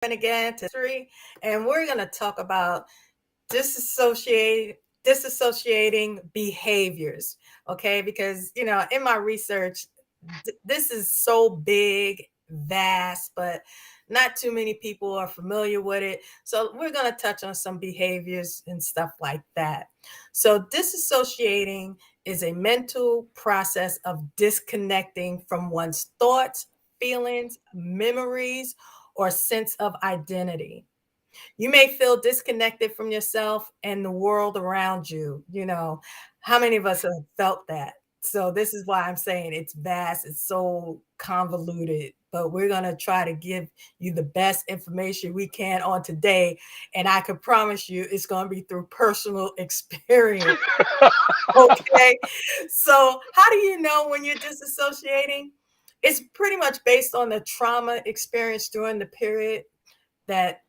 again to three, and we're going to talk about disassociating behaviors. Okay, because in my research, this is so big, vast, but not too many people are familiar with it. So we're going to touch on some behaviors and stuff like that. So disassociating is a mental process of disconnecting from one's thoughts, feelings, memories, or sense of identity. You may feel disconnected from yourself and the world around you. How many of us have felt that? So this is why I'm saying it's vast, it's so convoluted, but we're going to try to give you the best information we can on today. And I can promise you it's going to be through personal experience. Okay. So how do you know when you're disassociating? It's pretty much based on the trauma experienced during the period that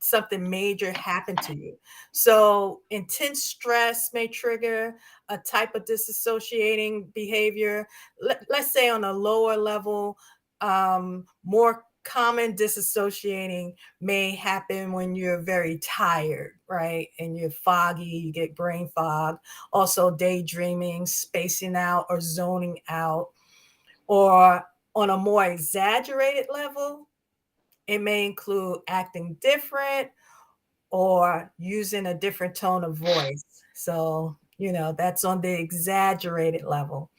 something major happened to you. So intense stress may trigger a type of disassociating behavior. Let's say on a lower level, more common disassociating may happen when you're very tired, right? And you're foggy, you get brain fog. Also daydreaming, spacing out, or zoning out. Or on a more exaggerated level, it may include acting different or using a different tone of voice. So, that's on the exaggerated level.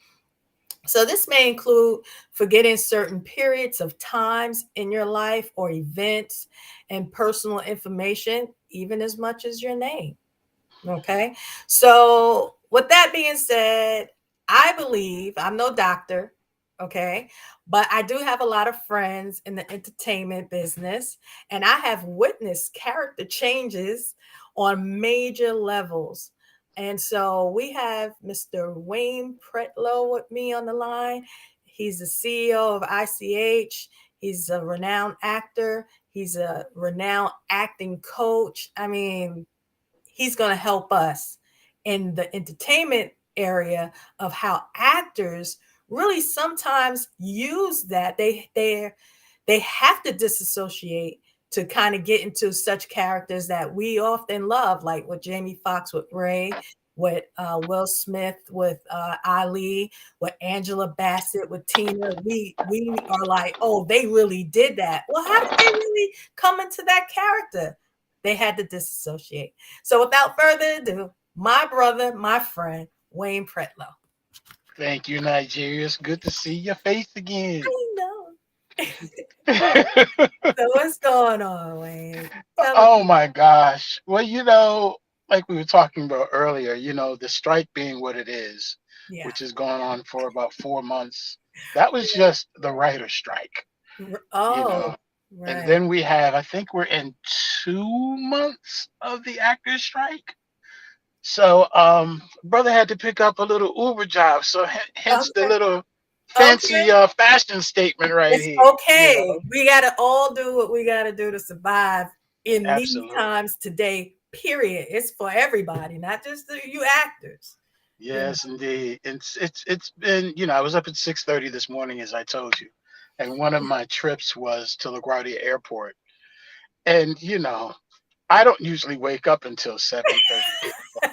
So, this may include forgetting certain periods of times in your life or events and personal information, even as much as your name. Okay. So, with that being said, I believe I'm no doctor. Okay. But I do have a lot of friends in the entertainment business, and I have witnessed character changes on major levels. And so we have Mr. Wayne Pretlow with me on the line. He's the CEO of ICH. He's a renowned actor. He's a renowned acting coach. I mean, he's going to help us in the entertainment area of how actors really sometimes use that they have to disassociate to kind of get into such characters that we often love, like with Jamie Foxx with Ray, with Will Smith with Ali, with Angela Bassett with Tina. We are like, oh, they really did that. Well, how did they really come into that character? They had to disassociate. So without further ado, my brother, my friend, Wayne Pretlow. Thank you, Nigeria. It's good to see your face again. I know. So what's going on, Wayne? Tell the Oh people. my gosh. Well, like we were talking about earlier, the strike being what it is, Yeah. which has gone on for about 4 months, that was just the writer's strike, you Oh, know. And right. then we have, I think we're in 2 months of the actor's strike. So, brother had to pick up a little Uber job. So, hence the Okay. little Okay. fancy fashion statement right It's here. okay. We got to all do what we got to do to survive in these Absolutely. times today, period. It's for everybody, not just you actors. You know. Yes, indeed. It's been, I was up at 6:30 this morning, as I told you, and one of my trips was to LaGuardia Airport. And I don't usually wake up until 7:30, 8 o'clock.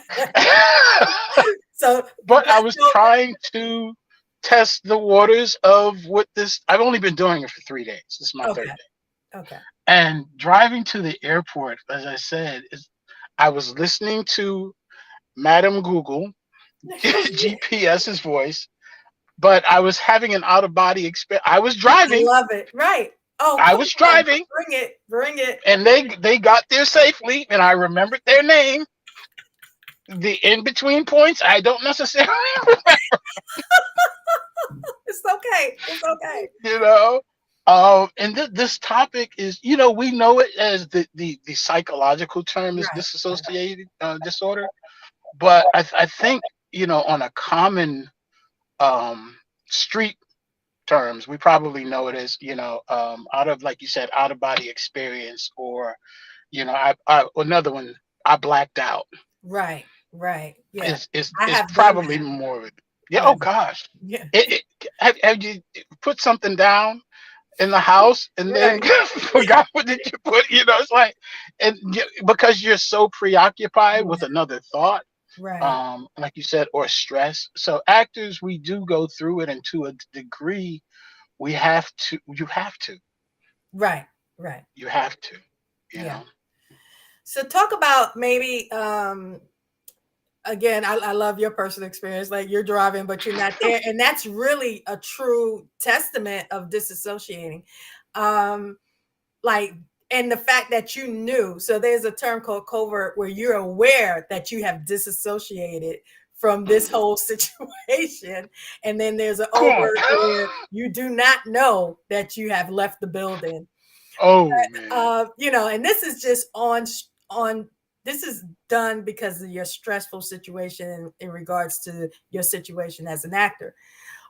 So But I let's was go. trying to test the waters of what this. I've only been doing it for 3 days. This is my third Okay. day. Okay. And driving to the airport, as I said, I was listening to Madam Google, GPS's voice, but I was having an out of body experience. I was I driving, love it. Right. Oh, I come was on. driving, Bring it. Bring it. and they got there safely, and I remembered their name. The in between points, I don't necessarily remember, It's okay. It's okay. you know. And this topic is, we know it as the psychological term is Right. Right. dissociated disorder, but I think, on a common um, street terms, we probably know it as, out of, like you said, out of body experience, or, another one, I blacked out Right. Right. Yeah. I is have done probably that. more of it. Yeah. Yeah. Oh gosh. Yeah. Have you put something down in the house and then Right, forgot what did you put, it's like, because you're so preoccupied with right, another thought, right, like you said, or stress. So actors, we do go through it, and to a degree, we have to, right, right. you have to, you Yeah. know. So talk about maybe again, I love your personal experience. Like you're driving, but you're not there. And that's really a true testament of disassociating. Um, like, and the fact that you knew. So there's a term called covert where you're aware that you have disassociated from this Mhm. whole situation. And then there's an Come on. overt where you do not know that you have left the building. Oh man. And this is just on this is done because of your stressful situation in regards to your situation as an actor.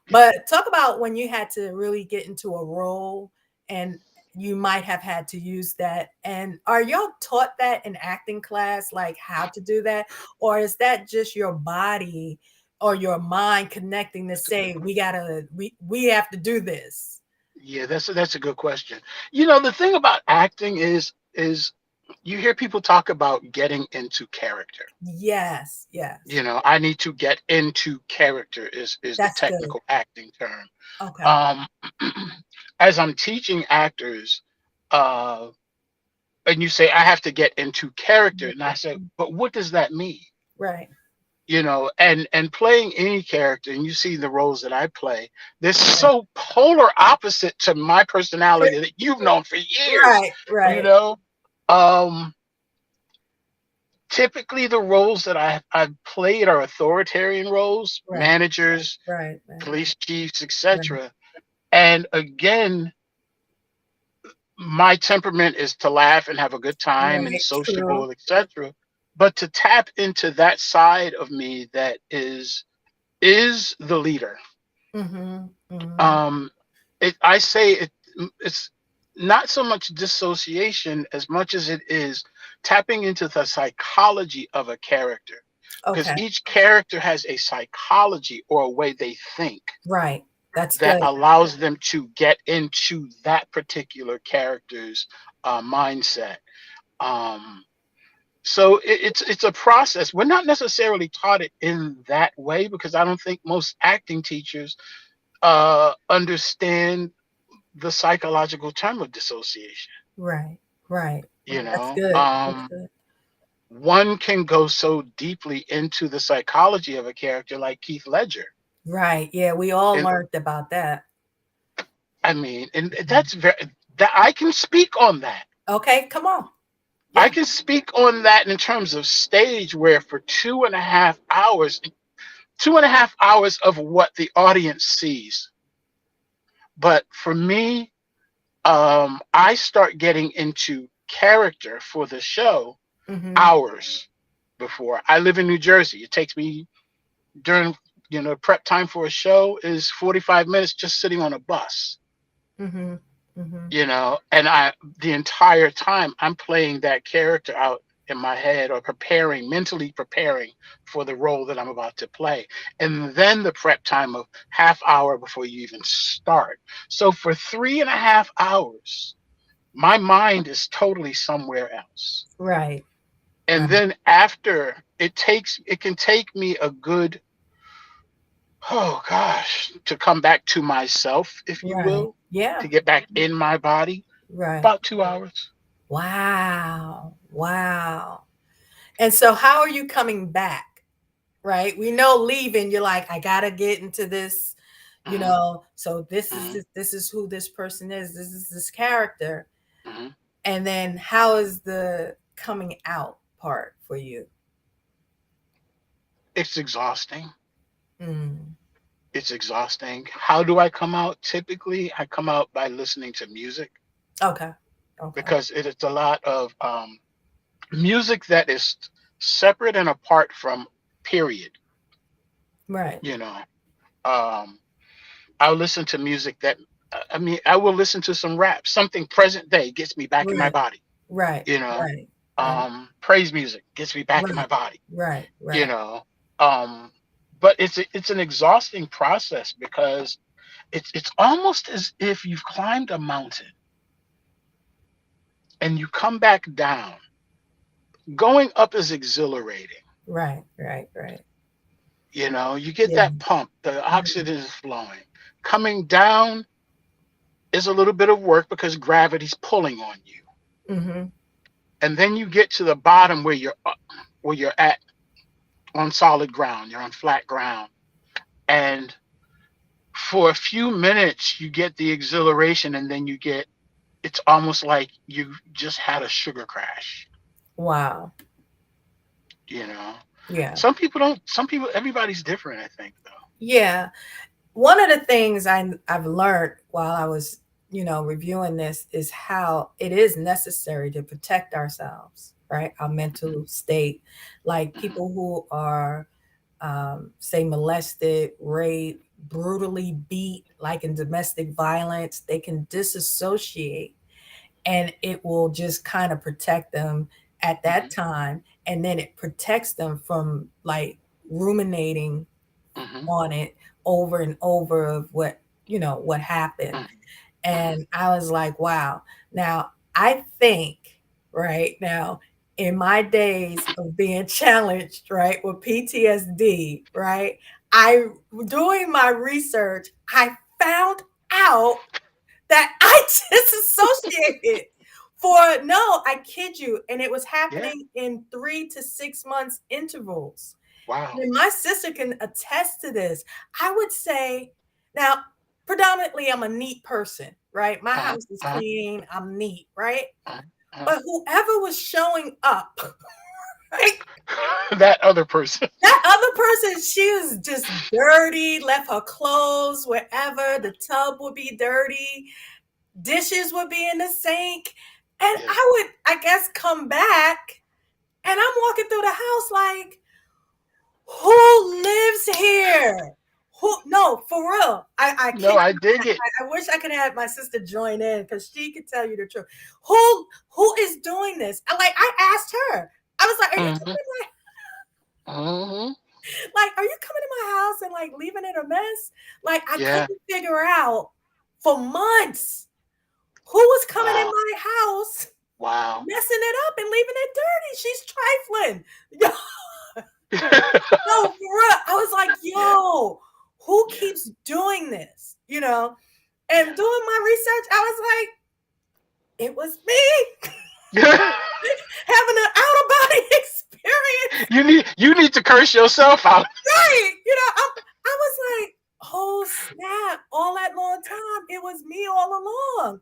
But talk about when you had to really get into a role and you might have had to use that. And are y'all taught that in acting class, like how to do that? Or is that just your body or your mind connecting to say, we have to do this? Yeah, that's a good question. The thing about acting is you hear people talk about getting into character. Yes, yes. I need to get into character is the That's good. technical acting term. Okay. Um, as I'm teaching actors, uh, and you say I have to get into character, and I say, but what does that mean? Right. And playing any character, and you see the roles that I play, they're so polar opposite to my personality that you've known for years. Right, You right, know, um, typically the roles that I've played are authoritarian roles, right, managers, right, right, police chiefs, right, etc. And again, my temperament is to laugh and have a good time and right. True. sociable, etc. But to tap into that side of me that is the leader. Mhm, mhm. um I say it's not so much dissociation as much as it is tapping into the psychology of a character, because Okay, each character has a psychology or a way they think right. That's that good. allows them to get into that particular character's mindset. um so it's a process. We're not necessarily taught it in that way because I don't think most acting teachers understand the psychological term of dissociation. Right, right. You That's know, good. That's good. one can go so deeply into the psychology of a character like Keith Ledger, Right. Yeah, we all and learned about that. I mean, and that's very that I can speak on that. Okay, come on. I Yeah. can speak on that in terms of stage, where for 2.5 hours, 2.5 hours of what the audience sees. But for me, I start getting into character for the show Mhm, hours before. I live in New Jersey. It takes me during prep time for a show is 45 minutes just sitting on a bus. mhm, mhm. And I the entire time I'm playing that character out in my head, or mentally preparing for the role that I'm about to play. And then the prep time of half hour before you even start. So for 3.5 hours, my mind is totally somewhere else. Right, And right, then after, it can take me a good, oh gosh, to come back to myself, if you right. will, Yeah, to get back in my body, right. about 2 hours. Wow. Wow. And so how are you coming back? Right? We know leaving, you're like, I gotta get into this, Hmm. so Hmm. this is who this person is, this is this character. Hmm. And then how is the coming out part for you? It's exhausting. Mm. It's exhausting. How do I come out? Typically, I come out by listening to music, Okay. Okay. because it is a lot of music that is separate and apart from period. Right. You know, um, I'll listen to music that, I mean, I will listen to some rap, something present day gets me back in my Right. body. Right. You know, Right. Right. praise music gets me back in my Right. body. Right. You Right. know, um, but it's an exhausting process because it's almost as if you've climbed a mountain and you come back down. Going up is exhilarating. Right, right, right. You get Yeah. that pump, the oxygen is flowing. Coming down is a little bit of work because gravity's pulling on you. Mm-hmm. And then you get to the bottom where you're at on solid ground, you're on flat ground. And for a few minutes you get the exhilaration, and then it's almost like you just had a sugar crash, Wow. you know. Yeah. Some people, everybody's different, I think, though. Yeah. One of the things I've learned while I was, reviewing this is how it is necessary to protect ourselves, right? Our mental state. Like Hmm. people who are, say, molested, raped, brutally beat, like in domestic violence, they can disassociate and it will just kind of protect them at that Hmm. time. And then it protects them from like ruminating Hmm. on it over and over of what happened. Hmm. And I was like, wow. Now I think right now in my days of being challenged, right, with PTSD, right, I doing my research, I found out that I disassociated for no, I kid you, and it was Yeah. happening in 3 to 6 months intervals. Wow. And my sister can attest to this. I would say, now, predominantly, I'm a neat person, right? My Uh-huh. house is Uh-huh. clean, I'm neat, right? Uh-huh. Uh-huh. But whoever was showing up, right? That other person. That other person, she was just dirty, left her clothes wherever, the tub would be dirty, dishes would be in the sink. And Yeah. I would, I guess, come back and I'm walking through the house like, who lives here? Who? No, for real. I No, kid I you dig not. it. I wish I could have my sister join in because she could tell you the truth. Who is doing this? I asked her. I was like, "Are you Hmm. coming in Hmm. are you coming in my house and like leaving it a mess?" Like I Yeah. couldn't figure out for months who was coming in Wow. my house, Wow. messing it up and leaving it dirty. She's trifling. No, for real. I was like, Yeah. yo, who Yeah. keeps doing this? And Yeah. doing my research, I was like, it was me having an out of body experience. You need to curse yourself out. Right. I was like, oh snap, all that long time, it was me all along.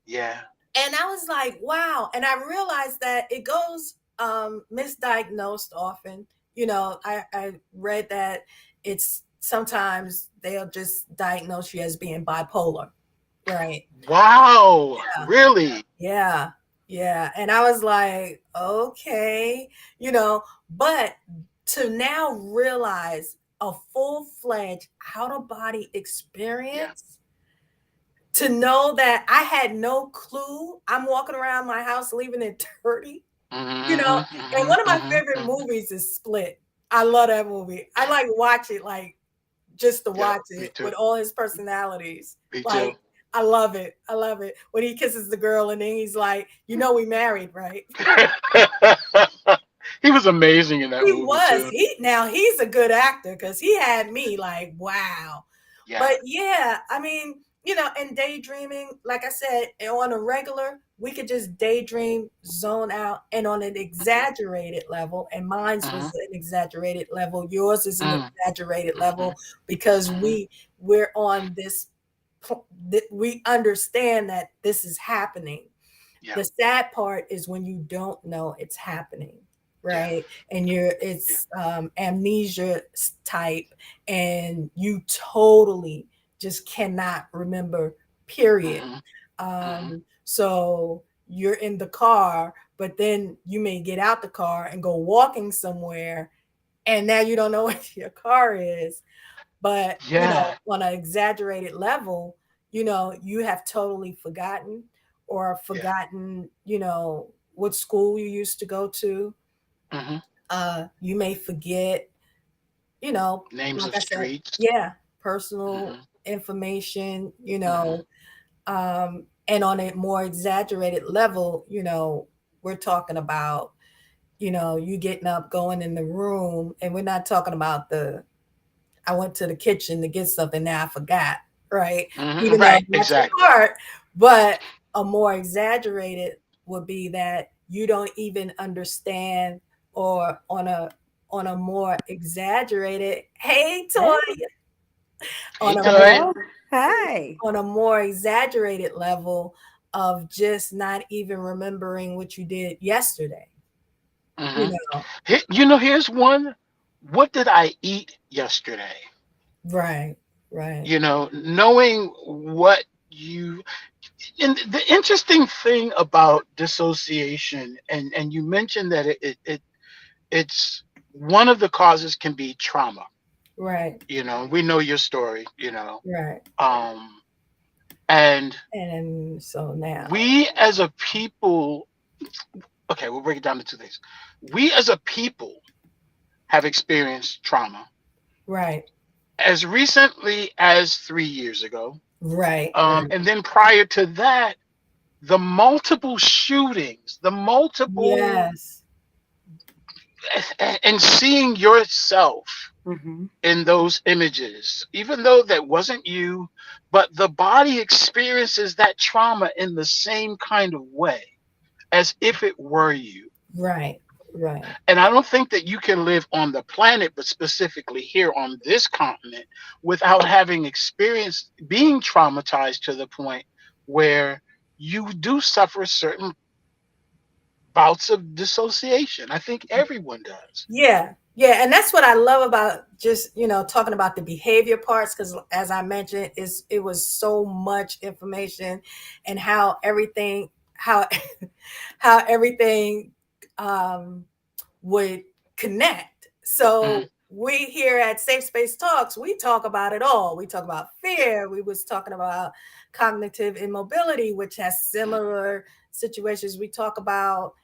Yeah. And I was like, wow. And I realized that it goes misdiagnosed often. I read that it's sometimes they'll just diagnose you as being bipolar, right? Wow. Yeah, Really? yeah, yeah. And I was like, okay, you know, but to now realize a full-fledged out-of-body Yeah. experience, to know that I had no clue. I'm walking around my house leaving it dirty, you know. Hmm. And Hmm. one of my Hmm. favorite Hmm. movies is Split. I love that movie. I like watch it like just to Yeah. watch Me it too. with all his personalities. Me too. Like I love it. I love it. When he kisses the girl and then he's like, we married, right? He was amazing in that He movie was. too. He's a good actor because he had me like, wow. Yeah. But yeah, I mean, and daydreaming, like I said, on a regular, we could just daydream, zone out, and on an exaggerated level, and mine's was Hmm. an exaggerated level, yours is an Hmm. exaggerated Hmm. level because Hmm. we're on this we understand that this is happening. Yeah. The sad part is when you don't know it's happening, Yeah. right? And Yeah. it's amnesia type, and you totally just cannot remember, period. Hmm. Hmm. So you're in the car, but then you may get out the car and go walking somewhere, and now you don't know where your car is. But Yeah. on an exaggerated level, you have totally forgotten, or Yeah. forgotten, what school you used to go to. Hmm. You may forget, you know, Names like of I said, streets. yeah, personal Hmm. information, Hmm. and on a more exaggerated level, we're talking about, you getting up, going in the room, and we're not talking about I went to the kitchen to get something, now I forgot, right? Hmm. Even though Right. that's a Exactly. part, but a more exaggerated would be that you don't even understand, or on a more exaggerated, hey Hey, Toy, Hey, on a Toy. more hello. Hi. exaggerated level of just not even remembering what you did yesterday, you Hmm. know. Here's one. What did I eat yesterday? Right, right, Knowing what you and the interesting thing about dissociation, and you mentioned that it's one of the causes can be trauma. right, We know your story. right. Um, and And so now, we as a people, okay, we'll break it down to two things. We as a people have experienced trauma right, as recently as 3 years ago. right, right. And then prior to that, the multiple shootings, the multiple, Yes, and seeing yourself Hmm. in those images, even though that wasn't you, but the body experiences that trauma in the same kind of way as if it were you. right, right. And I don't think that you can live on the planet, but specifically here on this continent, without having experienced being traumatized to the point where you do suffer certain bouts of dissociation. I think everyone does. Yeah, yeah, and that's what I love about just talking about the behavior parts, because as I mentioned, it was so much information, and how how everything um, would connect. Hmm. So we here at Safe Space Talks, we talk about it all. We talk about Yeah. fear. We was talking about cognitive immobility, which has similar situations. We talk about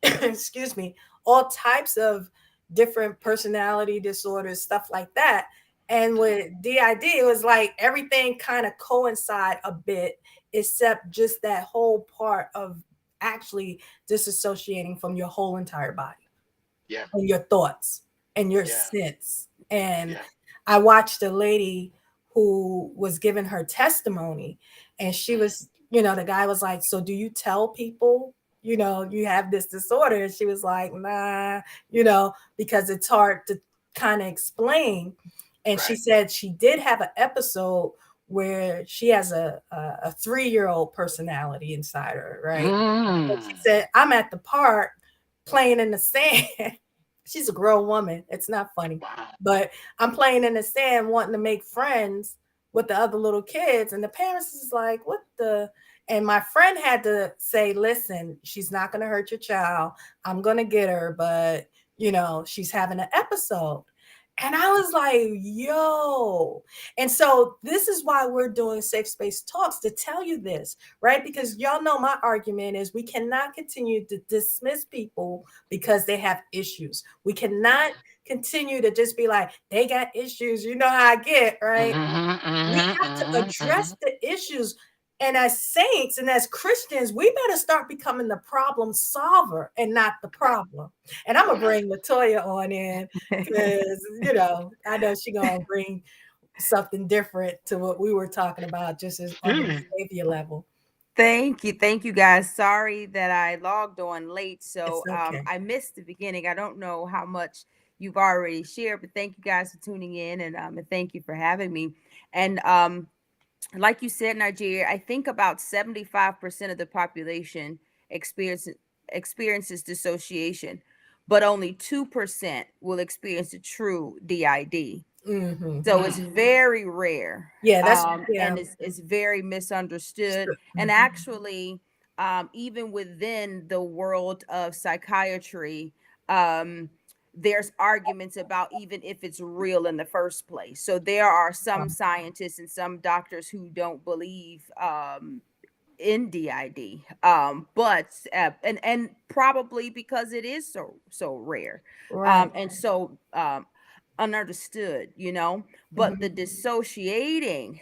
excuse me, all types of different personality disorders, stuff like that. And Hmm. with DID, it was like everything kind of coincide a bit, except just that whole part of actually disassociating from your whole entire body Yeah. and your thoughts and your Yeah. sense. And Yeah. I watched a lady who was giving her testimony, and she Hmm. was, the guy was like, "So do you tell people, you have this disorder?" And she was like, "Nah, because it's hard to kind of explain." And she Right. said she did have an episode where she has a 3-year-old personality inside her, right? And she Mm. said, "I'm at the park playing in the sand." She's a grown woman. It's not funny. Wow. But I'm playing in the sand wanting to make friends with the other little kids. And the parents is like, what the? And my friend had to say, listen, she's not going to hurt your child. I'm going to get her, but, she's having an episode. And I was like, yo. And so this is why we're doing Safe Space Talks, to tell you this, right? Because y'all know my argument is we cannot continue to dismiss people because they have issues. We cannot continue to just be like, they got issues. You know how I get, right? Hmm. We Hmm. have to Hmm. Hmm. address the issues. And as saints and as Christians, we better start becoming the problem solver and not the Right. problem. And I'm gonna Right. bring Latoya on in because I know she gonna bring something different to what we were talking about, just as on the Yeah. behavior level. Thank you. Thank you guys. Sorry that I logged on late. It's So okay. I missed the beginning. I don't know how much you've already shared, but thank you guys for tuning in and thank you for having me. And like you said, Nigeria, I think about 75% of the population experience, experiences dissociation, but only 2% will experience a true DID. Hmm. So it's very rare, Yeah, that's yeah. and it's very misunderstood. And Mhm. actually, even within the world of psychiatry, um, there's arguments about even if it's real in the first place. So there are some scientists and some doctors who don't believe in DID, but and probably because it is so rare, Right. and so. understood, but the Mhm. dissociating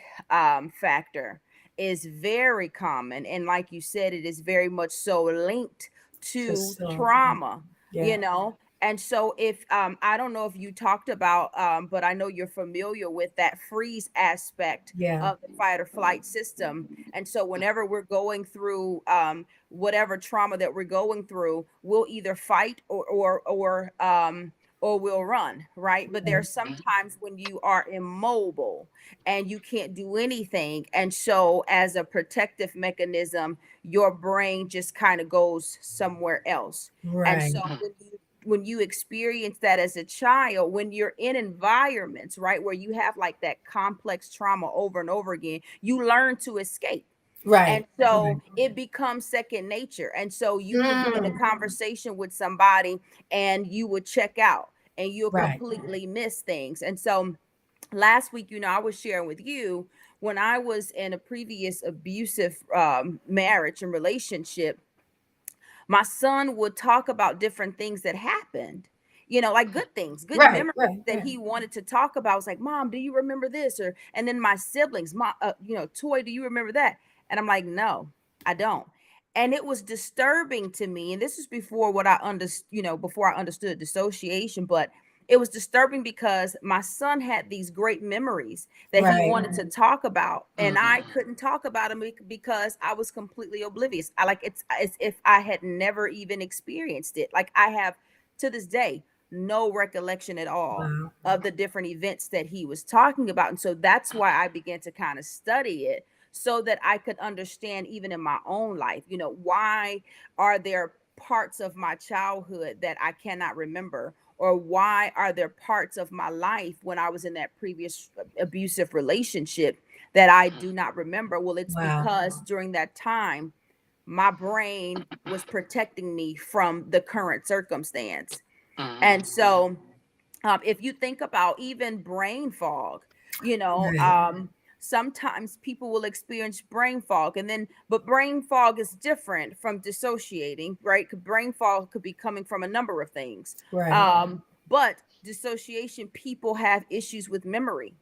factor is very common. And like you said, it is very much so linked For to sure. trauma, you Yeah. know. And so, if I don't know if you talked about, but I know you're familiar with that freeze aspect Yeah. of the fight or flight system. And so, whenever we're going through whatever trauma that we're going through, we'll either fight or we'll run, right? But Right. there's sometimes when you are immobile and you can't do anything. And so, as a protective mechanism, your brain just kind of goes somewhere else. And Right. so, when you experience that as a child, when you're in environments, right, where you have like that complex trauma over and over again, you learn to escape. And Right. so Right. it becomes second nature. And so you could be in a Mm. conversation with somebody and you would check out and you'll Right. completely miss things. And so last week, I was sharing with you when I was in a previous abusive marriage and relationship, my son would talk about different things that happened, like good things, good Right. memories Right. that Right. he wanted to talk about. I was like, Mom, do you remember this? Or, and then my siblings, Toy, do you remember that? And I'm like, no, I don't. And it was disturbing to me. And this is before what I understood, before I understood dissociation, but it was disturbing because my son had these great memories that he Right. wanted to talk about, and I Mhm. couldn't talk about them because I was completely oblivious. I like it's as if I had never even experienced it. Like I have to this day no recollection at all Wow. of the different events that he was talking about. And so that's why I began to kind of study it so that I could understand even in my own life, why are there parts of my childhood that I cannot remember, or why are there parts of my life when I was in that previous abusive relationship that I do not remember? Well, it's Wow. because during that time, my brain was protecting me from the current circumstance. Mhm. And so, if you think about even brain fog, Right. sometimes people will experience brain fog, and then, but brain fog is different from dissociating, right? 'Cause brain fog could be coming from a number of things. Right. But dissociation, people have issues with memory.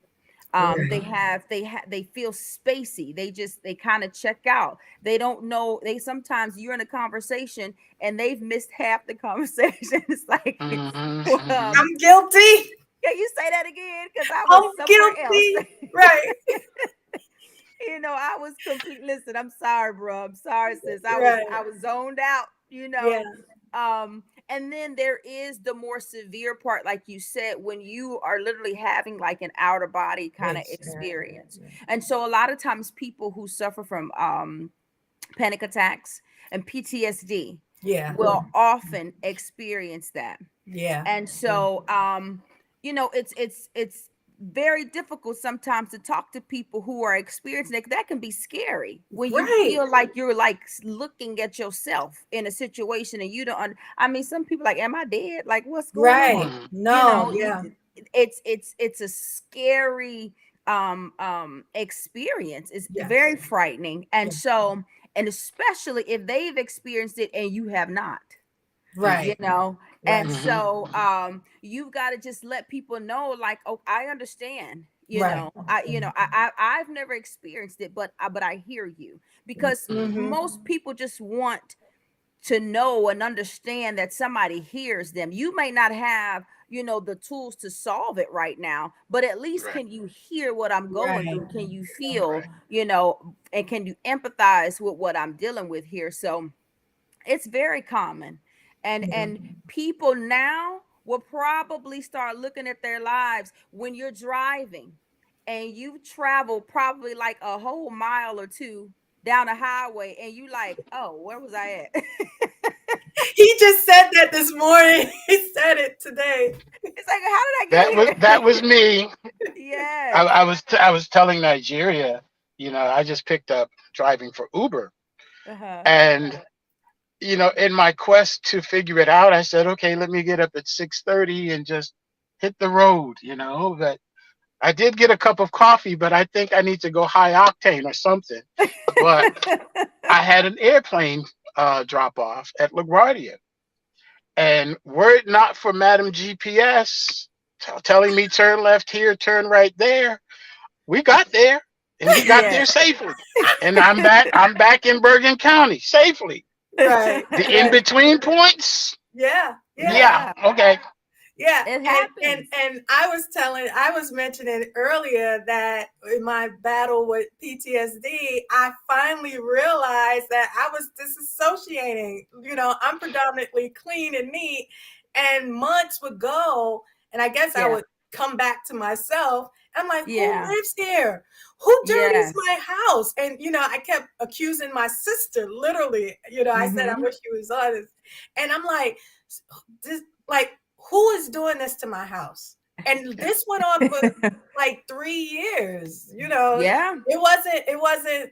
They Right. they feel spacey. They kind of check out. They don't know. They sometimes you're in a conversation and they've missed half the conversation. It's like, Mhm. Mhm. um, I'm guilty. can you say that again? Because I was I'm somewhere else. guilty. Right. I was complete. Listen, I'm sorry, bro. I'm sorry, sis. I was Right. I was zoned out. Yeah. And then there is the more severe part, like you said, when you are literally having like an outer body kind of Exactly. experience. And so a lot of times people who suffer from panic attacks and PTSD Yeah. will often experience that. Yeah. And Yeah. so it's very difficult sometimes to talk to people who are experiencing it. That can be scary when you Right. feel like you're like looking at yourself in a situation and you don't I mean, some people like, am I dead? Like, what's going on? Right. Mhm. No. Yeah. It's a scary experience. It's very Yes. frightening. And Yeah. so, and especially if they've experienced it and you have not, you Right. know and Right. Mhm. so you've got to just let people know, like, oh, I understand, Right. I've never experienced it, but I hear you, because Mhm. Mm-hmm. most people just want to know and understand that somebody hears them. You may not have, the tools to solve it right now, but at least Right. can you hear what I'm going Right. through? Can you Yeah. feel, Right. and can you empathize with what I'm dealing with here? So it's very common. Yeah. And people now will probably start looking at their lives when you're driving and you travel probably like a whole mile or two down a highway and you like, oh, where was I at? He just said that this morning. He said it today. It's like, how did I That get was here? me. Yes. I was telling Nigeria, I just picked up driving for Uber, Uh-huh. and in my quest to figure it out, I said, okay, let me get up at 6:30 and just hit the road. But I did get a cup of coffee, but I think I need to go high octane or something. But I had an airplane drop off at LaGuardia, and were it not for Madam GPS, telling me turn left here, turn right there. We got there, and he got Yeah. there safely. And I'm back in Bergen County safely. Right, The in right. between points, Yeah, yeah. yeah, Yeah. okay. Yeah, It and happens. I was mentioning earlier that in my battle with PTSD, I finally realized that I was disassociating. You know, I'm predominantly clean and neat, and months would go, and I guess I Yeah. would come back to myself. I'm like, who Yeah. lives here? Who dirties Yes. my house? And I kept accusing my sister. Literally, I said I Mm-hmm. wish she was honest, and I'm like, this, like, who is doing this to my house? And this went on for like 3 years. Yeah. It wasn't,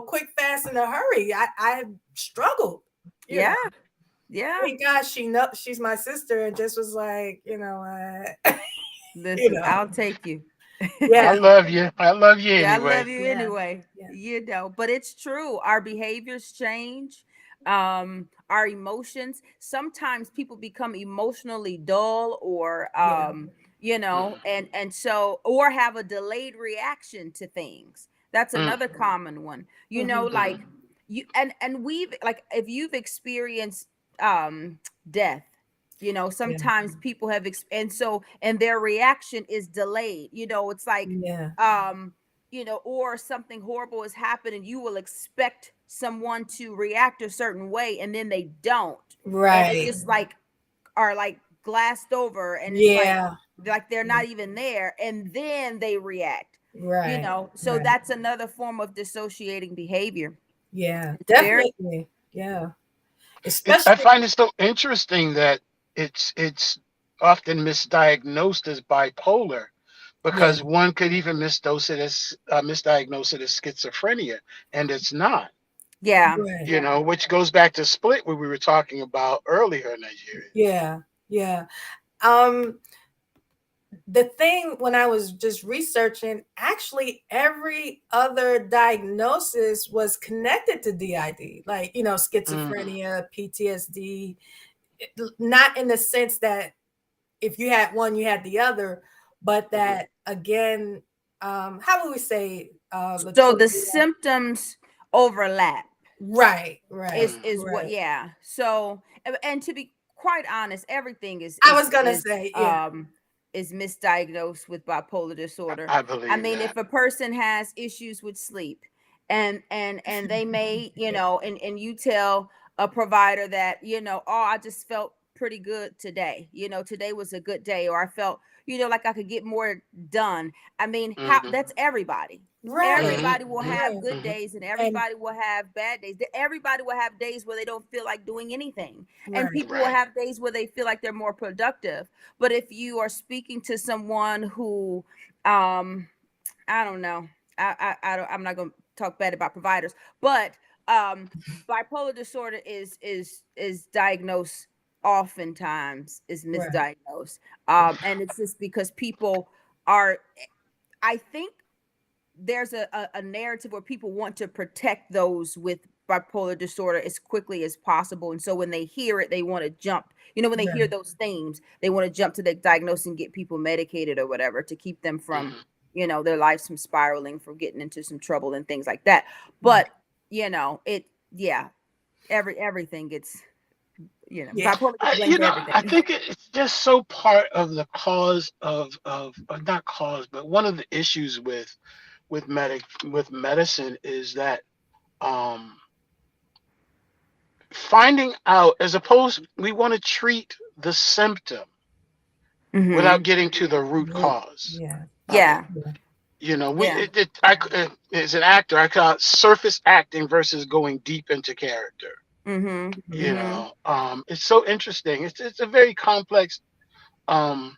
quick, fast, in a hurry. I struggled, you know. Yeah. Yeah. Thank God she's my sister and just was like, you Listen, know, I'll take you. I yeah, love you. I love you Yeah, I anyway. love you yeah, anyway. yeah, But it's true. Our behaviors change. Our emotions. Sometimes people become emotionally dull or yeah, Mm, and so or have a delayed reaction to things. That's mm, another common one. hmm, Like mm, you and we've like if you've experienced um death, yeah, sometimes people have and their reaction is delayed. It's like yeah, or something horrible has happened and you will expect someone to react a certain way and then they don't. And it right, just like are like glassed over and it's yeah, like they're yeah, not even there and then they react. right, So right, that's another form of dissociating behavior. yeah, It's very definitely, yeah, I especially, find it so interesting that it's often misdiagnosed as bipolar, yeah, because one could even misdiagnose it as schizophrenia, and it's not. yeah. right, Which goes back to split, what we were talking about earlier in Nigeria. yeah, yeah. Um, the thing when I was just researching, actually every other diagnosis was connected to DID, like, Mm, schizophrenia, PTSD, not in the sense that if you had one, you had the other, but mhm, that again, how would we say, So the Latoya? symptoms overlap. Right, right, Is what, right. yeah. So and to be quite honest, everything is I is was gonna is say, yeah, um is misdiagnosed with bipolar disorder. I I believe mean, that. if a person has issues with sleep and they may, and you tell a provider that, oh, I just felt pretty good today. Today was a good day, or I felt, like I could get more done. I mean, how Hmm. that's everybody. right, Hmm. Everybody will Hmm. have right, good Hmm. days and and everybody will have bad days. Everybody will have days where they don't feel like doing anything. And right, people will Right. have days where they feel like they're more productive. But if you are speaking to someone who um I don't know. I'm not going to talk bad about providers, but um bipolar disorder is diagnosed oftentimes is right, misdiagnosed. And it's just because people are I think there's a narrative where people want to protect those with bipolar disorder as quickly as possible. And so when they hear it, they want to jump. When they hear right, those themes, they want to jump to the diagnosis and get people medicated or whatever to keep them from, Hmm. their lives from spiraling, from getting into some trouble and things like that. right, But, yeah, everything gets, yeah, bipolar gets I, blamed you for know, I everything. think it's just so part of the cause of not cause, but one of the issues with medicine is that um finding out, as opposed, we want to treat the symptom Mm-hmm. without getting to the root root, cause yeah, of it. Yeah. yeah, Yeah. As an actor, I call it surface acting versus going deep into character. Mm-hmm. mhm, Mm-hmm. It's so interesting. It's a very complex um,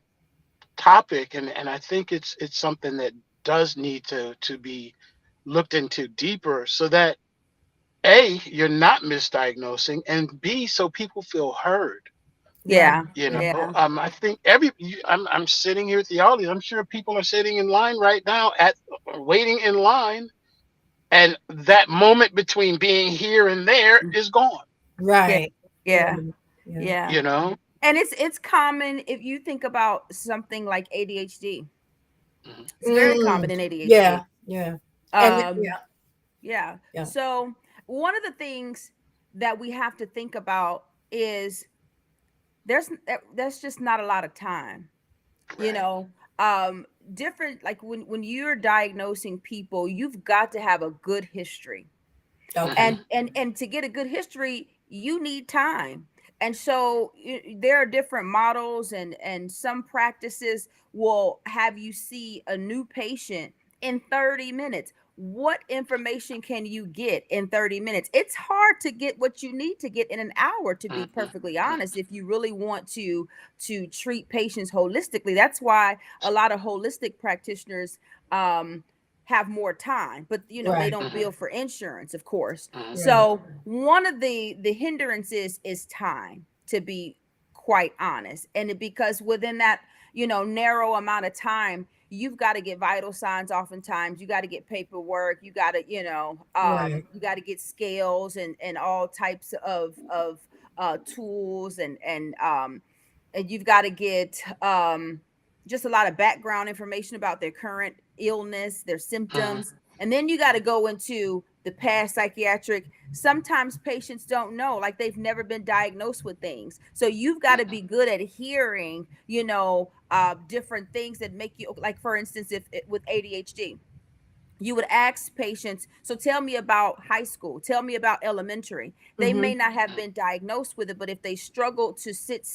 topic, and I think it's something that does need to be looked into deeper, so that A, you're not misdiagnosing, and B, so people feel heard. right, Yeah. yeah, Yeah. I think I'm sitting here at the audience. I'm sure people are sitting in line right now, waiting in line, and that moment between being here and there is gone. Yeah. right, yeah, Yeah. yeah, Yeah. You know, And it's common if you think about something like ADHD. Mhm. It's very common Mm, in yeah, ADHD. yeah. And Um, yeah, yeah. yeah. So one of the things that we have to think about is there's just not a lot of time, you Right. know. um Different, like when you're diagnosing people, you've got to have a good history. Okay. Mhm. And to get a good history, you need time. And so there are different models, and some practices will have you see a new patient in 30 minutes. What information can you get in 30 minutes? It's hard to get what you need to get in an hour, to be Mhm. perfectly Mhm. honest, if you really want to treat patients holistically. That's why a lot of holistic practitioners um have more time, but they Right, don't Mhm. bill for insurance, of course. Mhm. right, So one of the hindrances is time, to be quite honest. Because within that narrow amount of time, you've got to get vital signs. Oftentimes you got to get paperwork, you got to right, you got to get scales and all types of tools, and you've got to get just a lot of background information about their current illness, their Mhm. symptoms. And then you got to go into the past psychiatric. Sometimes patients don't know, like they've never been diagnosed with things. So you've got to Mhm. be good at hearing, different things that make you, like, for instance, if with ADHD, you would ask patients, so tell me about high school, tell me about elementary. They mm-hmm, may not have Mhm. been diagnosed with it, but if they struggle to sit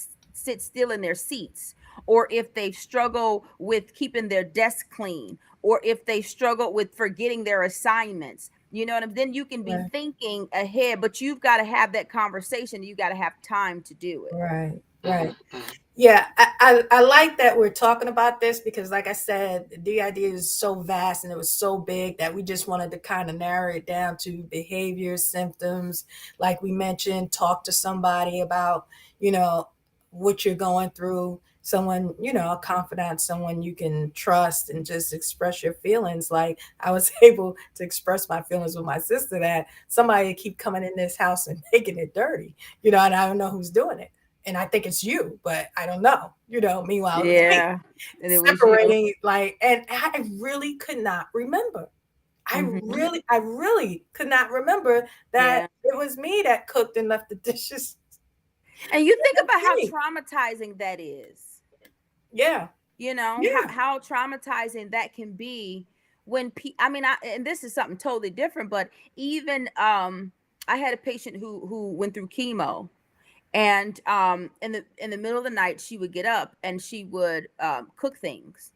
still in their seats, or if they struggle with keeping their desk clean, or if they struggle with forgetting their assignments, then you can be right, thinking ahead. But you've got to have that conversation, you got to have time to do it. right, right. Mhm. Mhm. Yeah, I like that we're talking about this because, like I said, the idea is so vast and it was so big that we just wanted to kind of narrow it down to behaviors, symptoms, like we mentioned, talk to somebody about, you know, what you're going through, someone, a confidant, someone you can trust, and just express your feelings. Like I was able to express my feelings with my sister that somebody keep coming in this house and making it dirty, and I don't know who's doing it, and I think it's you, but I don't know. Meanwhile, it was me. Yeah, and it was you. Separating, like, and I really could not remember. Hmm. I really could not remember that Yeah. it was me that cooked and left the dishes. And you think That's about how me. traumatizing that is. Yeah, How yeah, traumatizing that can be when I mean, and this is something totally different, but even I had a patient who went through chemo, and in the middle of the night she would get up and she would cook things,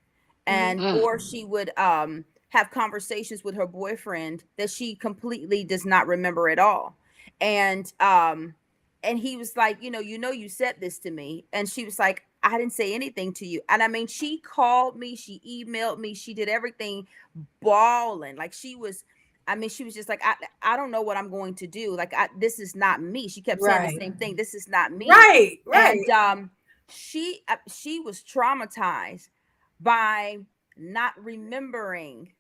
hmm, and Mhm. or she would have conversations with her boyfriend that she completely does not remember at all. And he was like, you said this to me. And she was like, I didn't say anything to you. And I mean, she called me, she emailed me, she did everything, bawling. Like, she was, I mean, she was just like, I don't know what I'm going to do. Like, this is not me. She kept saying the right, same thing. This is not me. right, And right. she was traumatized by not remembering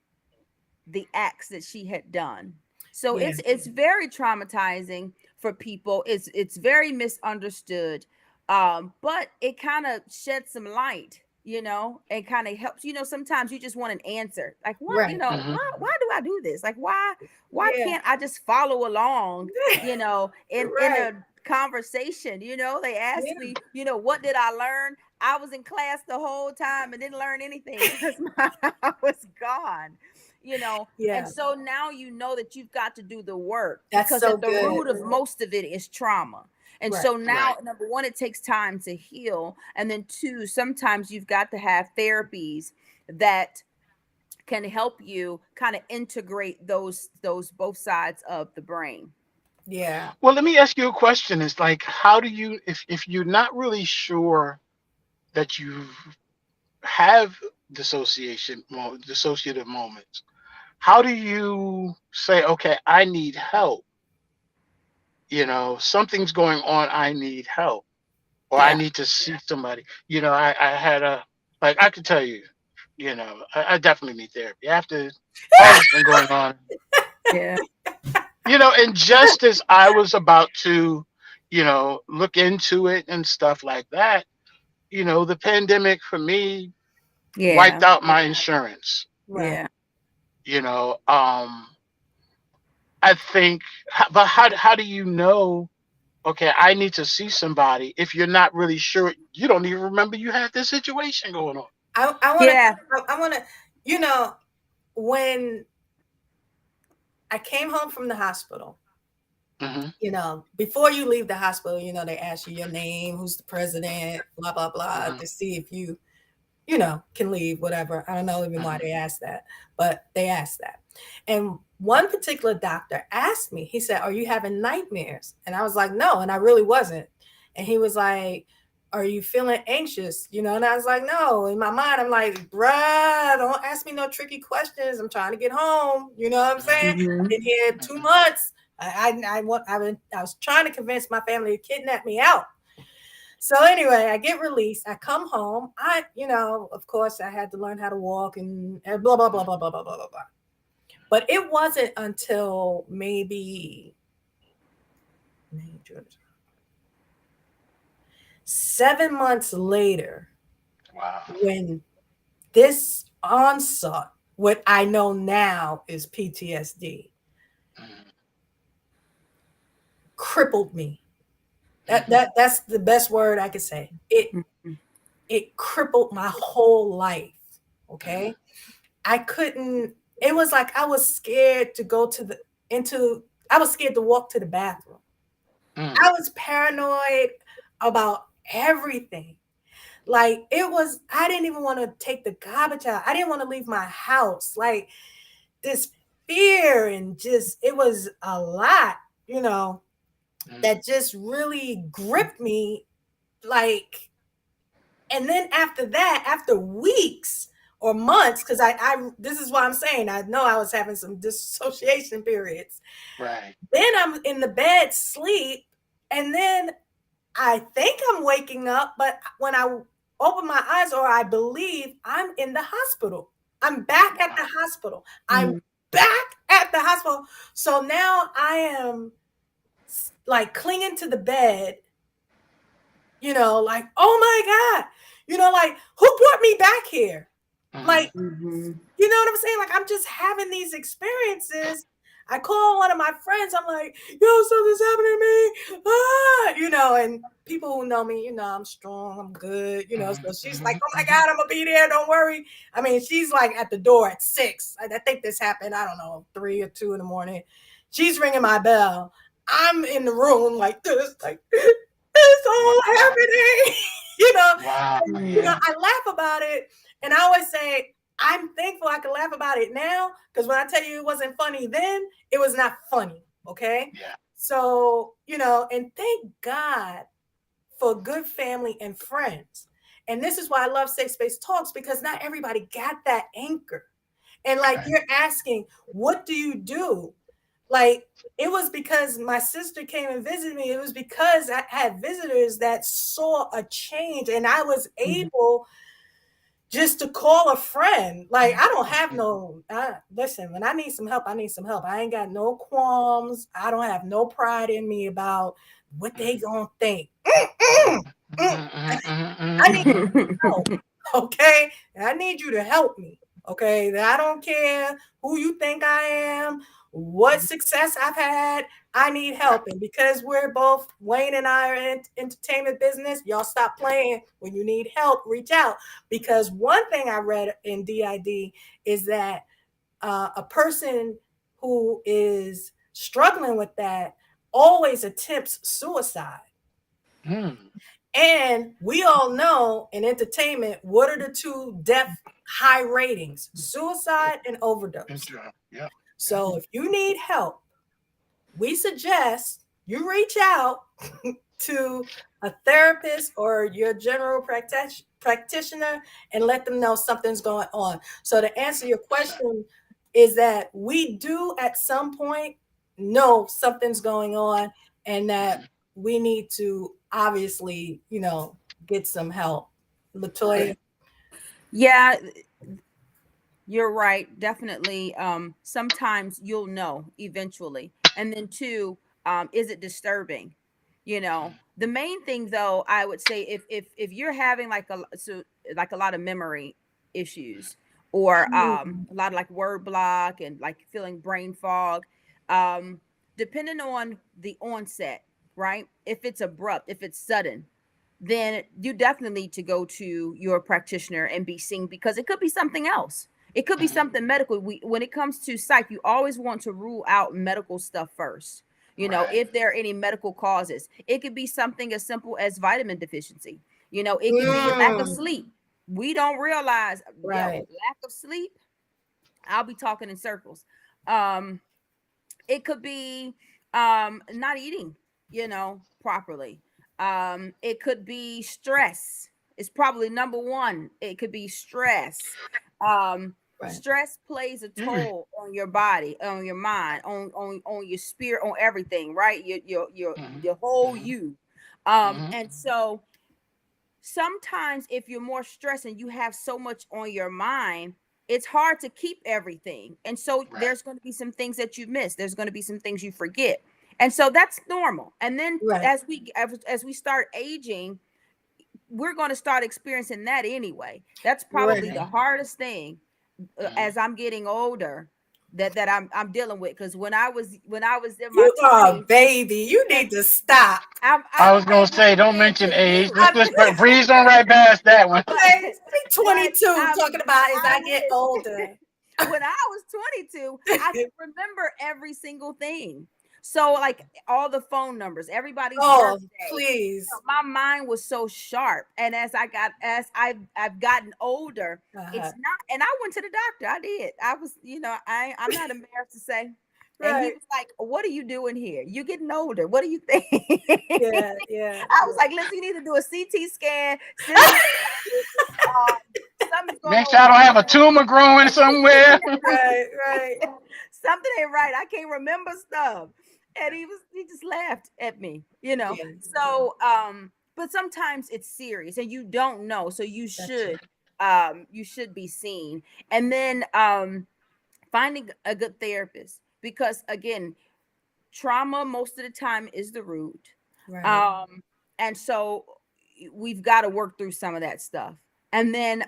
the acts that she had done. So Yeah, it's very traumatizing for people. It's very misunderstood. But it kind of sheds some light, and kind of helps. Sometimes you just want an answer. Like, what, right. Mhm. why do I do this? Like, why Yeah, can't I just follow along, in right. a conversation? They Yeah, asked me, what did I learn? I was in class the whole time and didn't learn anything because I was gone, and yeah. so now that you've got to do the work, That's because so at the good. root of most of it is trauma. And Right. so now, Right. number one, it takes time to heal. And then two, sometimes you've got to have therapies that can help you kind of integrate those both sides of the brain. Yeah. Well, let me ask you a question. It's like, how do you, if you're not really sure that you have dissociative moments, how do you say, okay, I need help? Something's going on. I need help, or I Yeah. need to see somebody. I had like, I could tell you, I definitely need therapy after all that's been going on. Yeah. And just as I was about to, look into it and stuff like that. The pandemic for me wiped Yeah. out my insurance. Right. Yeah. You know, I think, but how do you know? Okay, I need to see somebody if you're not really sure. You don't even remember you had this situation going on. I want to, Yeah. I want to, you know, when I came home from the hospital, Hmm. before you leave the hospital, they ask you your name, who's the president, blah, blah, blah, Hmm. to see if can leave, whatever. I don't know even why Hmm. they asked that, but they asked that. And one particular doctor asked me, he said, "Are you having nightmares?" And I was like, "No." And I really wasn't. And he was like, "Are you feeling anxious?" And I was like, "No." In my mind, I'm like, "Bruh, don't ask me no tricky questions. I'm trying to get home." You know what I'm saying? I've Hmm. been here 2 months. I was trying to convince my family to kidnap me out. So anyway, I get released. I come home. Of course, I had to learn how to walk and blah blah blah blah blah blah blah blah blah. But it wasn't until maybe May, June, 7 months later Wow. when this onslaught, what I know now is PTSD, Hmm. crippled me. That Hmm. that that's the best word I could say. It crippled my whole life. Okay, I couldn't. It was like I was scared to go to the into. I was scared to walk to the bathroom. Hmm. I was paranoid about everything. Like it was. I didn't even want to take the garbage out. I didn't want to leave my house. Like this fear and just it was a lot. You know Hmm. that just really gripped me. Like and then after that, after weeks or months, because I this is what I'm saying. I know I was having some dissociation periods. Right. Then I'm in the bed, sleep, and then I think I'm waking up, but when I open my eyes, or I believe I'm in the hospital. I'm back at the Wow. hospital. I'm Hmm. back at the hospital. So now I am like clinging to the bed, like, oh my God, like who brought me back here? Hmm. Like, Hmm. you know what I'm saying? Like, I'm just having these experiences. I call one of my friends. I'm like, yo, something's happening to me. And people who know me, I'm strong. I'm good. Hmm. So she's like, Hmm. oh my Hmm. God, I'm going to be there. Don't worry. I mean, she's like at the door at 6. I think this happened, I don't know, 3 or 2 in the morning. She's ringing my bell. I'm in the room like this, like, it's all Wow. happening. you know, Wow. Hmm. Yeah. I laugh about it. And I always say, I'm thankful I can laugh about it now, because when I tell you it wasn't funny then, it was not funny. Okay. Yeah. So, and thank God for good family and friends. And this is why I love Safe Space Talks, because not everybody got that anchor. And like Right. you're asking, what do you do? Like, it was because my sister came and visited me. It was because I had visitors that saw a change and I was able just to call a friend. Like, I don't have Hmm. no, listen, when I need some help, I need some help. I ain't got no qualms. I don't have no pride in me about what they Hmm. gonna think. Hmm. Mm. Hmm. I need Hmm. help. Okay. I need you to help me. Okay. I don't care who you think I am, what success I've had. I need Right. help. And because we're both, Wayne and I are in entertainment business, y'all stop playing. When you need help, reach out. Because one thing I read in DID is that a person who is struggling with that always attempts suicide. Hmm. And we all know in entertainment, what are the two death high ratings? Suicide and overdose. Yeah. Yeah. So if you need help, we suggest you reach out to a therapist or your general practitioner and let them know something's going on. So to answer your 100%. question, is that we do at some point know something's going on and that Hmm. we need to obviously, get some help. Latoya? Right. Yeah, you're right. Definitely. Sometimes you'll know eventually. And then two, is it disturbing? The main thing though, I would say, if you're having like a lot of memory issues, or Mm, a lot of like word block and like feeling brain fog, um depending on the onset, right? If it's abrupt, if it's sudden, then you definitely need to go to your practitioner and be seen, because it could be something else. It could be Mhm. something medical. When it comes to psych, you always want to rule out medical stuff first. Right. If there are any medical causes, it could be something as simple as vitamin deficiency. It could be lack of mm, sleep. We don't realize, yo, right, lack of sleep. I'll be talking in circles. Um, it could be not eating, properly. It could be stress. It's probably number one. It could be stress. right. Stress plays a toll on your body, on your mind, on your spirit, on everything, right? Mhm. Your whole Mhm. you. Mhm. And so sometimes if you're more stressed and you have so much on your mind, it's hard to keep everything, and so Right. there's going to be some things that you miss, there's going to be some things you forget, and so that's normal. And then Right. as we start aging, we're going to start experiencing that anyway. That's probably Right. the Mhm. hardest thing, Mhm. as I'm getting older, that I'm dealing with, because when I was in my You are a 20s, baby. You and need to stop. I'm I a was gonna baby say, don't compared mention to age. you. Just I let's breeze on right past that one. but okay, be but 22 talking about as I I get wish older. when I was 22, I could remember every single thing. So like all the phone numbers, everybody's Oh, birthday. please. My mind was so sharp. And as I've gotten older, Uh-huh. it's not. And I went to the doctor. I did. I was, I'm not embarrassed to say. And he Right. was like, "What are you doing here? You're getting older. What do you think?" Yeah, yeah, I was yeah. like, "Listen, you need to do a CT scan. Send me something's going Make on sure with I my don't have a brain." tumor growing somewhere. Right, right. Something ain't right. I can't remember stuff. And he just laughed at me. Yeah, yeah. So but sometimes it's serious and you don't know. So you That's should right. be seen. And then finding a good therapist, because again, trauma most of the time is the root. Right. um and so we've got to work through some of that stuff. And then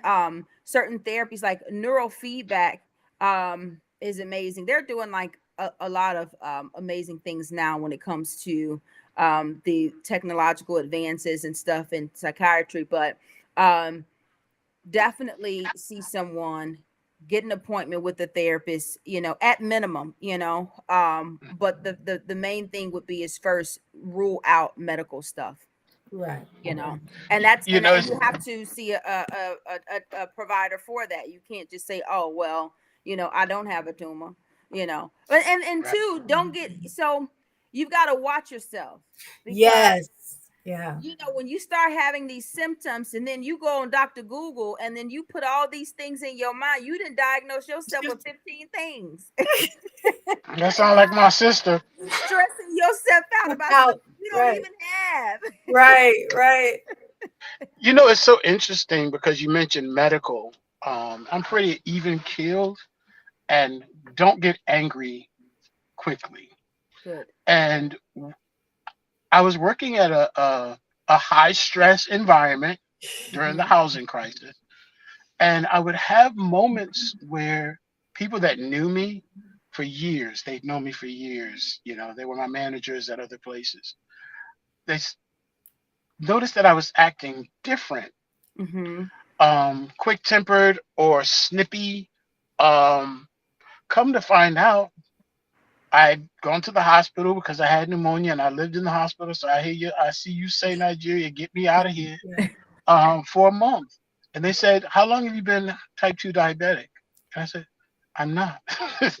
certain therapies like neurofeedback is amazing. They're doing like a lot of amazing things now when it comes to the technological advances and stuff in psychiatry. But um definitely see someone, get an appointment with a therapist, at minimum, but the main thing would be is first rule out medical stuff, Right. you know Right. and that's You know, and it's, you have to see a provider for that. You can't just say, oh well, I don't have a tumor. And right. two, don't get so you've got to watch yourself, because Yes. Yeah. when you start having these symptoms and then you go on Dr. Google and then you put all these things in your mind, you didn't diagnose yourself with 15 things. That sounds like my sister. You stressing yourself out about Out. something you don't Right. even have. Right. Right. It's so interesting because you mentioned medical. I'm pretty even keeled and don't get angry quickly. Good. And I was working at a high stress environment during the Mhm. housing crisis. And I would have moments where people that knew me for years, they'd known me for years, they were my managers at other places. They noticed that I was acting different, Mm-hmm. quick tempered or snippy. Um, Come to find out, I'd gone to the hospital because I had pneumonia and I lived in the hospital. So I see you say Nigeria, get me out of here, Yeah. for a month. And they said, how long have you been type 2 diabetic? And I said, I'm not.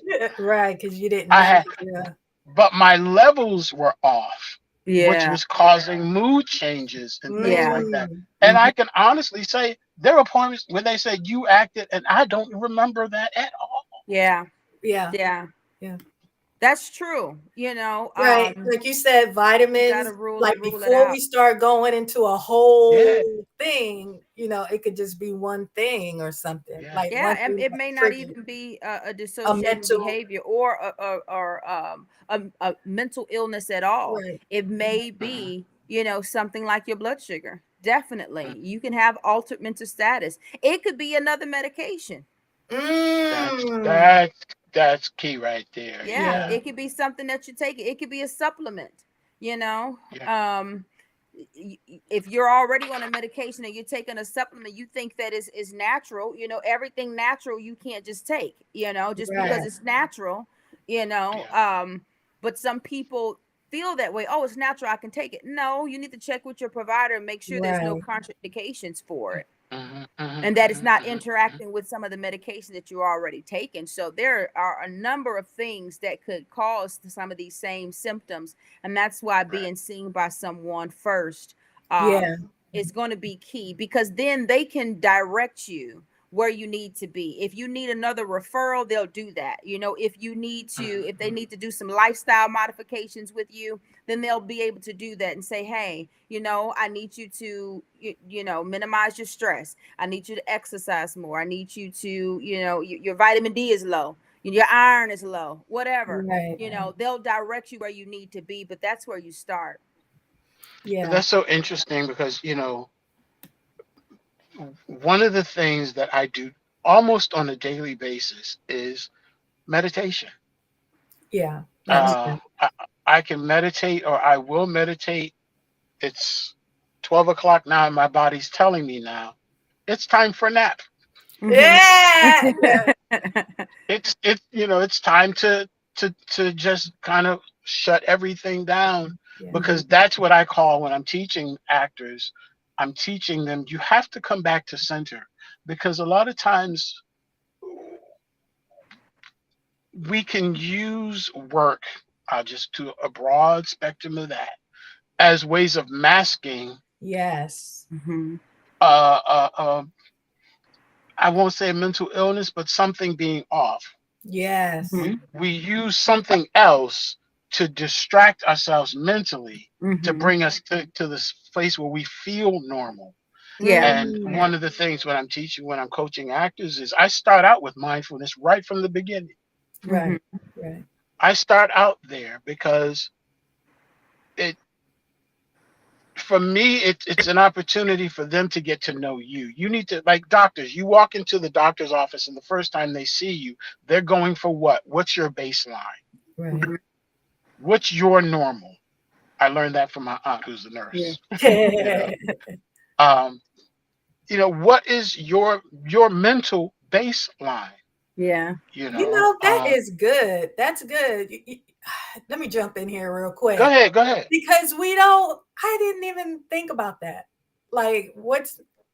Yeah. Right. Because you didn't I know. had, Yeah. but my levels were off, which Yeah. was causing mood changes and things Yeah. like that. Mm. And Mm-hmm. I can honestly say there were points when they said you acted, and I don't remember that at all. Yeah. Yeah. Yeah. Yeah. That's true. You know, Right. Like you said, you got to vitamins, like rule it before out. we start going into a whole Yeah. thing, it could just be one thing or something. Yeah. Like Yeah, one and thing it that may not triggered even be a a dissociating mental, behavior or a mental illness at all. right. It may Mhm. be, something like your blood sugar. Definitely, Mhm. you can have altered mental status. It could be another medication. That's Mm. that's that's key right there. Yeah, Yeah. Yeah. it could be something that you take. It could be a supplement. You know, Yeah. um, if you're already on a medication and you're taking a supplement, you think that is natural. Everything natural you can't just take. Just because Right. it's natural. You know, Yeah. um, but some people feel that way. Oh, it's natural. I can take it. No, you need to check with your provider and make sure there's no Right. contraindications for it, Mhm. Mhm. and that it's Mhm. not Mhm. Mhm. interacting with some of the medication that you're already taking. So there are a number of things that could cause some of these same symptoms, and that's why Right. being seen by someone first um, Yeah. is going to be key, because then they can direct you where you need to be. If you need another referral, they'll do that. Mhm. If they need to do some lifestyle modifications with you, then they'll be able to do that and say, hey, I need you to minimize your stress. I need you to exercise more. I need you to, your vitamin D is low, your iron is low, whatever. Right. They'll direct you where you need to be, but that's where you start. Yeah. That's so interesting because one of the things that I do almost on a daily basis is meditation. Yeah. That's Hmm. Uh, I, I can meditate or I will meditate. It's 12 o'clock now, and my body's telling me now it's time for a nap. Hmm. yeah. Yeah. It's time to just kind of shut everything down, Yeah. because that's what I call when I'm teaching actors. I'm teaching them you have to come back to center, because a lot of times we can use work, just to a broad spectrum of that, as ways of masking Yes. Hmm. uh, uh, uh, I won't say a mental illness, but something being off. Yes. We use something else to distract ourselves mentally, to Hmm. bring us to this place where we feel normal. Yeah. And Mm. one of the things when I'm teaching, when I'm coaching actors, is I start out with mindfulness right from the beginning. Hmm. Right. Right. I start out there because it for me it's an opportunity for them to get to know you. You need to, like doctors, you walk into the doctor's office and the first time they see you, they're going for what? What's your baseline? Right. Hmm. What's your normal? I learned that from my aunt who's a Yeah. nurse. you know. Um, what is your mental baseline? Yeah. You know. That is good. That's good. Let me jump in here real Go quick ahead, go ahead. because I didn't even think about that. Like,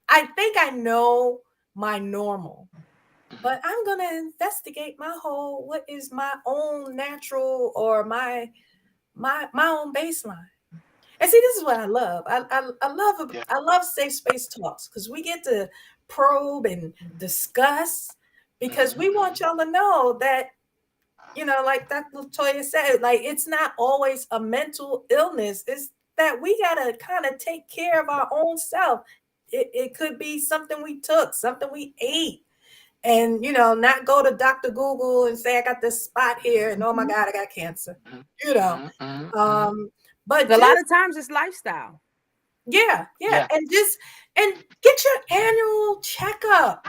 I think I know my normal, Mhm. but I'm going to investigate what is my own natural or my own baseline. And see, this is what I love. Yeah. I love safe space talks because we get to probe and discuss because Mhm, we want mhm. y'all to know that like Dr. Latoya said, like it's not always a mental illness. It's that we gotta kind of take care of our own self. It could be something we took, something we ate, and not go to Dr. Google and say I got this spot here and oh my Hmm. God, I got cancer. Mhm, You know, mhm, mhm, mhm. um, but A lot just of times it's lifestyle. yeah, Yeah. and get your annual checkup.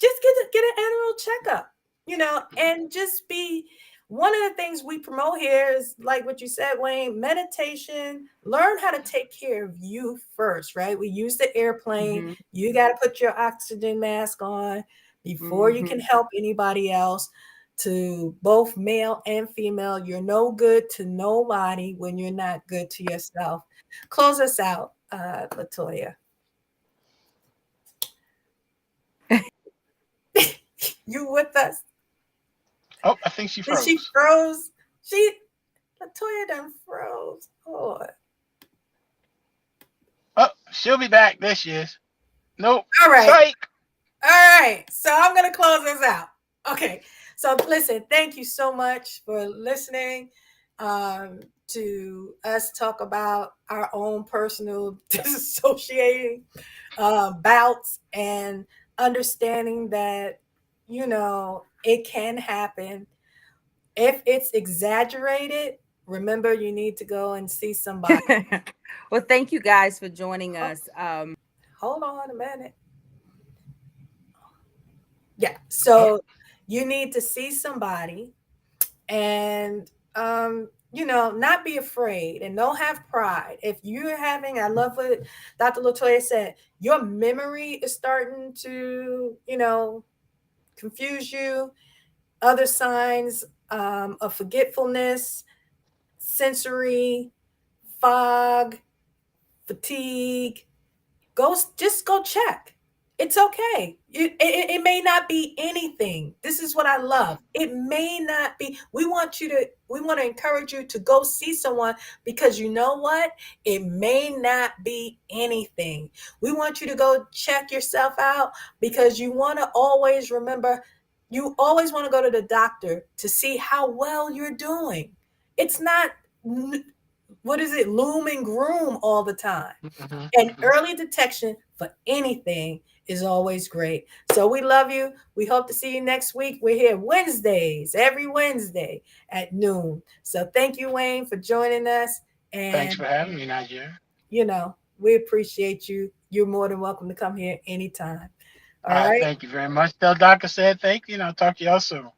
Just get an annual checkup, Mhm, and just be one of the things we promote here is like what you said, Wayne, meditation. Learn how to take care of you first, right? We use the airplane. Hmm. You got to put your oxygen mask on before you can Hmm. help anybody else. To both male and female, you're no good to nobody when you're not good to yourself. Close us out, Latoya. You with us? Oh, I think she Did she froze. froze? She Latoya done froze. Oh, Oh, she'll be back. There she is. Nope. all right. Psych. All right. So I'm gonna close this out. Okay. So listen, thank you so much for listening to us talk about our own personal dissociating bouts, and understanding that, it can happen. If it's exaggerated, remember you need to go and see somebody. Well, thank you guys for joining Ho- us. Hold on a minute. Yeah. Oh, So you need to see somebody, and not be afraid, and don't have pride. If you're having, I love what Dr. Latoya said, your memory is starting to, confuse you, other signs of forgetfulness, sensory fog, fatigue, just go check. It's okay. It may not be anything. This is what I love. It may not be. We want to encourage you to go see someone, because you know what? It may not be anything. We want you to go check yourself out, because you want to always remember, you always want to go to the doctor to see how well you're doing. It's not, what is it, loom and groom all the time. mhm, And mhm. early detection for anything is always great. So we love you. We hope to see you next week. We're here Wednesdays, every Wednesday at noon. So thank you, Wayne, for joining us. Thanks And, for having me, Nigeria. we appreciate you. You're more than welcome to come here anytime. All All right, right. thank you very much. Tell Doc I said thank you, and I'll talk to y'all soon.